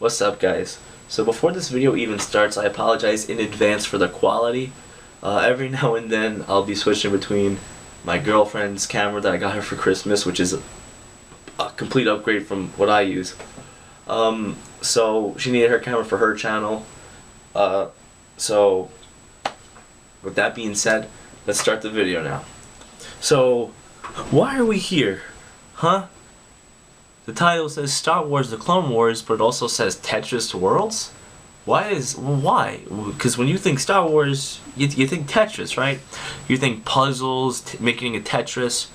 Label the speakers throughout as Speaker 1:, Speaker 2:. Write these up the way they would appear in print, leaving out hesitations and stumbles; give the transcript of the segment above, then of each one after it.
Speaker 1: What's up, guys? So before this video even starts, I apologize in advance for the quality. Every now and then I'll be switching between my girlfriend's camera that I got her for Christmas, which is a complete upgrade from what I use. So she needed her camera for her channel. So with that being said, let's start the video now. So why are we here? Huh? The title says Star Wars The Clone Wars, but it also says Tetris Worlds? Why? Because when you think Star Wars, you think Tetris, right? You think puzzles, making a Tetris,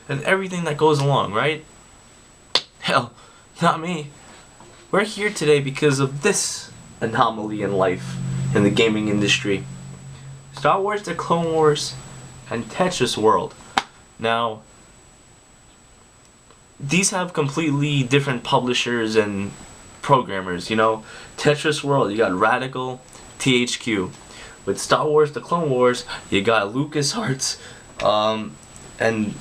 Speaker 1: and everything that goes along, right? Hell, not me. We're here today because of this anomaly in life, in the gaming industry. Star Wars The Clone Wars and Tetris World. Now, these have completely different publishers and programmers, you know. Tetris World, you got Radical, THQ. With Star Wars The Clone Wars, you got LucasArts, and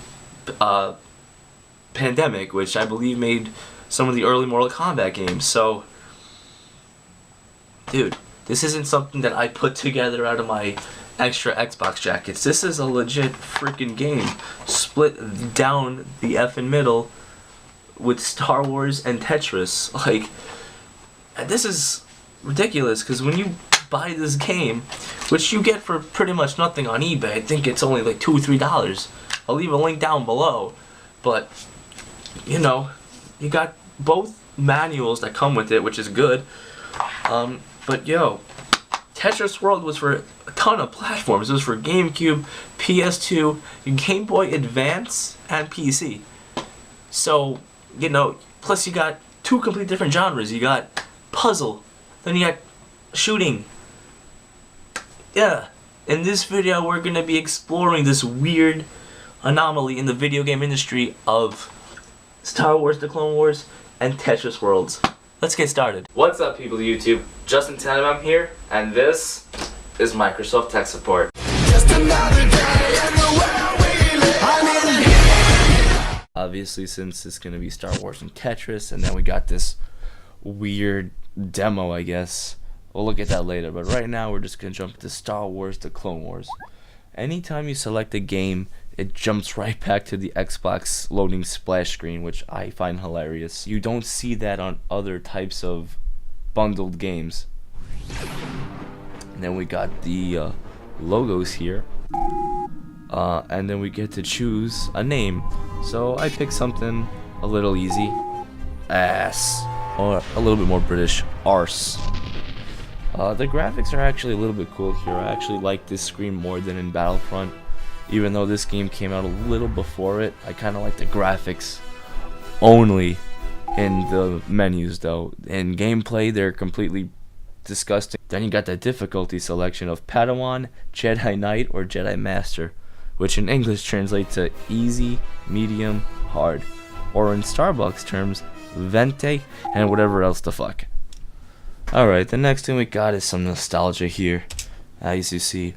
Speaker 1: Pandemic, which I believe made some of the early Mortal Kombat games. So, dude, this isn't something that I put together out of my extra Xbox jackets. This is a legit freaking game, split down the effing middle with Star Wars and Tetris. Like, this is ridiculous, because when you buy this game, which you get for pretty much nothing on eBay, I think it's only like $2 or $3. I'll leave a link down below, but you know, you got both manuals that come with it, which is good. But yo, Tetris World was for a ton of platforms. It was for GameCube, PS2, Game Boy Advance, and PC. So, you know, plus you got two completely different genres. You got puzzle, then you got shooting. Yeah, in this video we're gonna be exploring this weird anomaly in the video game industry of Star Wars The Clone Wars and Tetris Worlds. Let's get started. What's up, people of YouTube? Justin Tannenbaum here, and this is Microsoft Tech Support. Just another day in the world we live. Obviously, since it's gonna be Star Wars and Tetris, and then we got this weird demo, I guess. We'll look at that later, but right now we're just gonna jump into Star Wars The Clone Wars. Anytime you select a game, it jumps right back to the Xbox loading splash screen, which I find hilarious. You don't see that on other types of bundled games. And then we got the logos here, and then we get to choose a name. So I picked something a little easy, ass, or a little bit more British, arse. The graphics are actually a little bit cool here. I actually like this screen more than in Battlefront. Even though this game came out a little before it, I kind of like the graphics only in the menus, though. In gameplay, they're completely disgusting. Then you got the difficulty selection of Padawan, Jedi Knight, or Jedi Master, which in English translates to easy, medium, hard, or in Starbucks terms, vente, and whatever else the fuck. Alright, the next thing we got is some nostalgia here. As you see,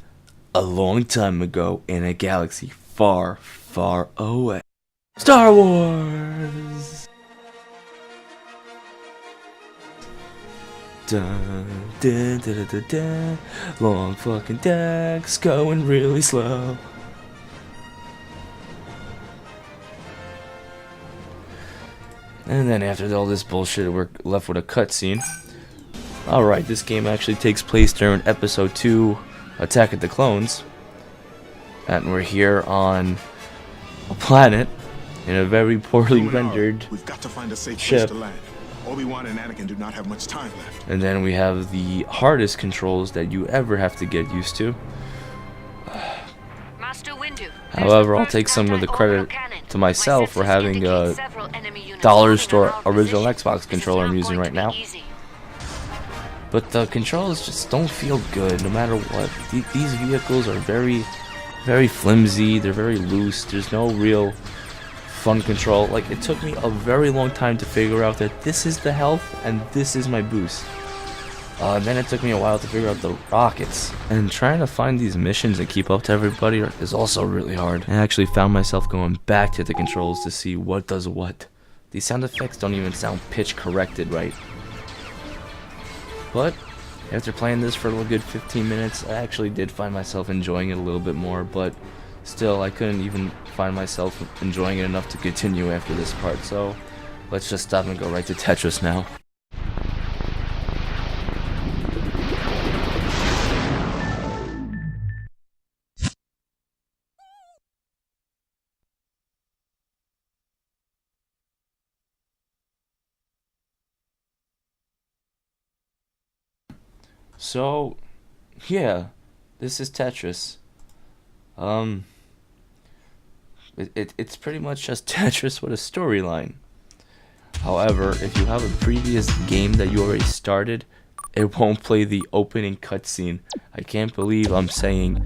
Speaker 1: a long time ago in a galaxy far, far away. Star Wars! Dun, dun, dun, dun, dun, dun. Long fucking decks going really slow. And then after all this bullshit, we're left with a cutscene. Alright, this game actually takes place during Episode 2, Attack of the Clones. And we're here on a planet in a very poorly rendered
Speaker 2: We've got to find a safe
Speaker 1: ship.
Speaker 2: place to land. Obi-Wan and Anakin do not have much time left.
Speaker 1: And then we have the hardest controls that you ever have to get used to. However, I'll take some of the credit to myself for having a dollar store original Xbox controller I'm using right now. But the controls just don't feel good no matter what. These vehicles are very, very flimsy, they're very loose, there's no real fun control. Like, it took me a very long time to figure out that this is the health and this is my boost. Then it took me a while to figure out the rockets. And trying to find these missions and keep up to everybody is also really hard. I actually found myself going back to the controls to see what does what. These sound effects don't even sound pitch corrected right. But after playing this for a good 15 minutes, I actually did find myself enjoying it a little bit more, but still I couldn't even find myself enjoying it enough to continue after this part, so let's just stop and go right to Tetris now. So, yeah, this is Tetris. Um, it's pretty much just Tetris with a storyline. However, if you have a previous game that you already started, it won't play the opening cutscene. I can't believe I'm saying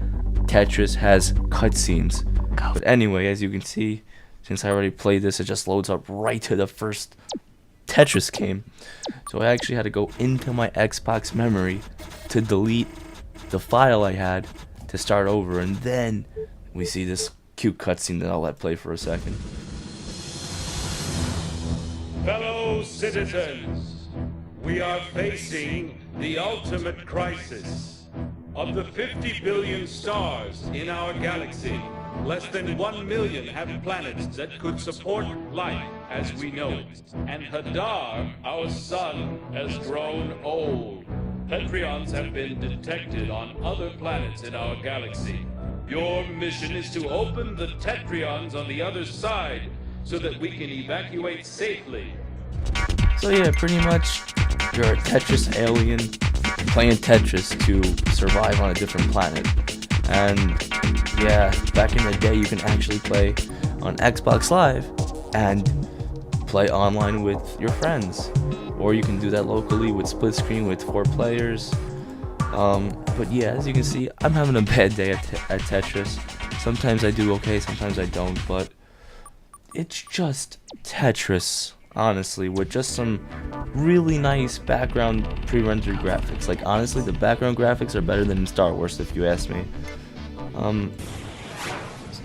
Speaker 1: Tetris has cutscenes. But anyway, as you can see, since I already played this, it just loads up right to the first Tetris game. So I actually had to go into my Xbox memory to delete the file I had to start over, and then we see this cute cutscene that I'll let play for a second.
Speaker 3: Fellow citizens, we are facing the ultimate crisis. Of the 50 billion stars in our galaxy, less than 1 million have planets that could support life as we know it. And Hadar, our sun, has grown old. Tetrions have been detected on other planets in our galaxy. Your mission is to open the Tetrions on the other side so that we can evacuate safely.
Speaker 1: So yeah, pretty much you're a Tetris alien playing Tetris to survive on a different planet. And yeah, back in the day you can actually play on Xbox Live and play online with your friends. Or you can do that locally with split screen with 4 players. But yeah, as you can see, I'm having a bad day at Tetris. Sometimes I do okay, sometimes I don't, but it's just Tetris, honestly, with just some really nice background pre-rendered graphics. Like, honestly, the background graphics are better than in Star Wars, if you ask me.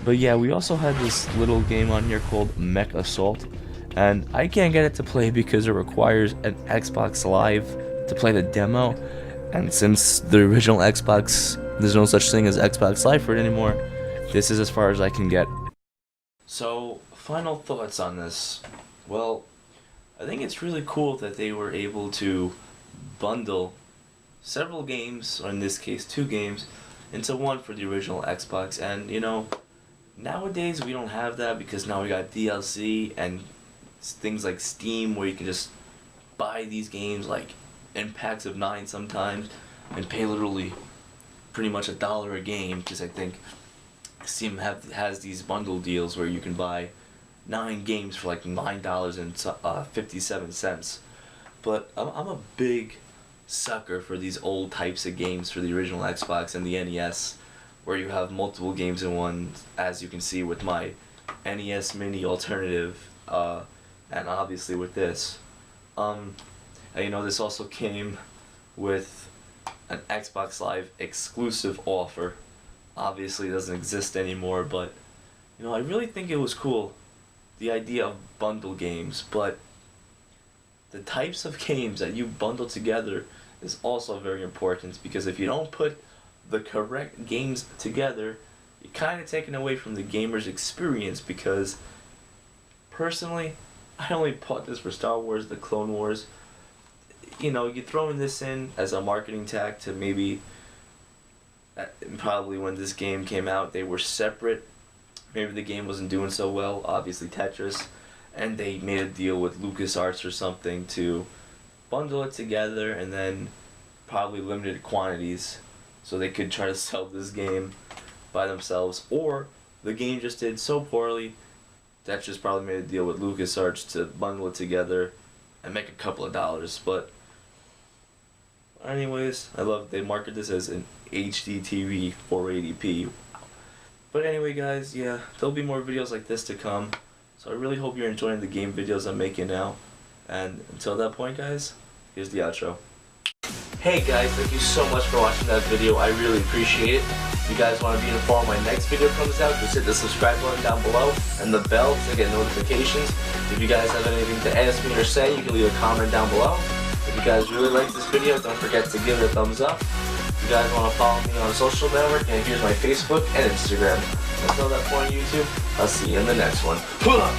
Speaker 1: But yeah, we also had this little game on here called Mech Assault, and I can't get it to play because it requires an Xbox Live to play the demo, and since the original Xbox, there's no such thing as Xbox Live for it anymore, this is as far as I can get. So, final thoughts on this. Well, I think it's really cool that they were able to bundle several games, or in this case 2 games, into one for the original Xbox. And you know, nowadays we don't have that because now we got DLC and things like Steam where you can just buy these games like in packs of 9 sometimes and pay literally pretty much $1 a game, because I think Steam has these bundle deals where you can buy 9 games for like $9.57. But I'm a big sucker for these old types of games for the original Xbox and the NES, where you have multiple games in one, as you can see with my NES Mini alternative, and obviously with this. And you know, this also came with an Xbox Live exclusive offer. Obviously it doesn't exist anymore, but you know, I really think it was cool, the idea of bundle games. But the types of games that you bundle together is also very important, because if you don't put the correct games together, you're kind of taking away from the gamer's experience. Because personally, I only bought this for Star Wars, the Clone Wars. You know, you're throwing this in as a marketing tag to maybe, probably when this game came out, they were separate. Maybe the game wasn't doing so well, obviously Tetris, and they made a deal with LucasArts or something to bundle it together, and then probably limited quantities so they could try to sell this game by themselves. Or the game just did so poorly, Tetris probably made a deal with LucasArts to bundle it together and make a couple of dollars. But anyways, they market this as an HD TV 480p. But anyway guys, yeah, there'll be more videos like this to come. So I really hope you're enjoying the game videos I'm making now. And until that point guys, here's the outro. Hey guys, thank you so much for watching that video. I really appreciate it. If you guys want to be informed when my next video comes out, just hit the subscribe button down below and the bell to get notifications. If you guys have anything to ask me or say, you can leave a comment down below. If you guys really like this video, don't forget to give it a thumbs up. If you guys want to follow me on social network, and here's my Facebook and Instagram. Until that point, YouTube, I'll see you in the next one. Pull up!